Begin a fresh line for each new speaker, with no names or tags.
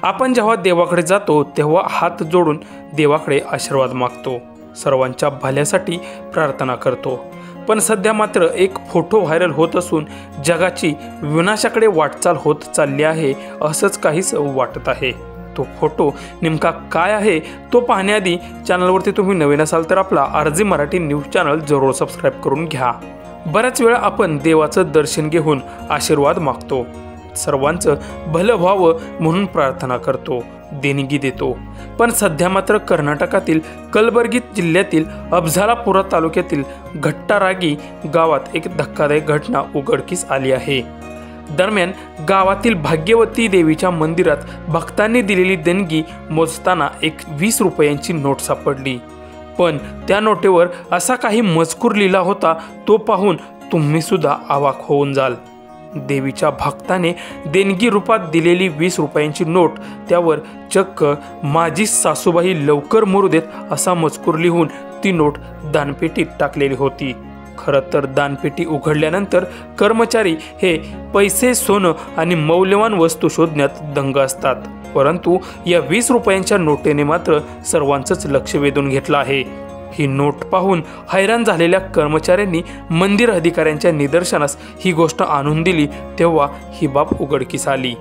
आपण जेव्हा देवाकडे जातो तेव्हा हात जोडून देवाकडे आशीर्वाद मागतो, सर्वांच्या भल्यासाठी प्रार्थना करतो। पण सध्या मात्र एक फोटो व्हायरल होत असून जगाची विनाशाकडे वाटचाल होत चालली आहे असंच काहीच वाटत आहे। तो फोटो नेमका काय आहे तो पाहण्याआधी चॅनलवरती तुम्ही नवीन असाल तर आपला आरजी मराठी न्यूज चॅनल जरूर सबस्क्राईब करून घ्या। बऱ्याच वेळा आपण देवाचं दर्शन घेऊन आशीर्वाद मागतो, सर्वांचं भलं व्हावं म्हणून प्रार्थना करतो, देणगी देतो। पण सध्या मात्र कर्नाटकातील कलबर्गी जिल्ह्यातील अफझालापुरा तालुक्यातील घट्टारागी गावात एक धक्कादायक घटना उघडकीस आली आहे। दरम्यान गावातील भाग्यवती देवीच्या मंदिरात भक्तांनी दिलेली देणगी मोजताना एक 20 रुपयांची नोट सापडली। पण त्या नोटेवर असा काही मजकूर लिहिला होता तो पाहून तुम्ही सुद्धा अवाक होऊन जाल। देवीच्या भक्ताने देणगी रूपात दिलेली 20 रुपयांची नोट, त्यावर चक्क माझी सासूबाई लवकर मरू देत असा मजकूर लिहून ती नोट दानपेटीत टाकलेली होती। खरं तर दानपेटी उघडल्यानंतर कर्मचारी हे पैसे, सोनं आणि मौल्यवान वस्तू शोधण्यात दंग असतात, परंतु या 20 रुपयांच्या नोटेने मात्र सर्वांचंच लक्ष वेधून घेतलं आहे। ही नोट पाहून हैराण झालेल्या कर्मचाऱ्यांनी मंदिर अधिकाऱ्यांच्या निदर्शनास ही गोष्ट आणून दिली तेव्हा ही बाब उघडकीस आली।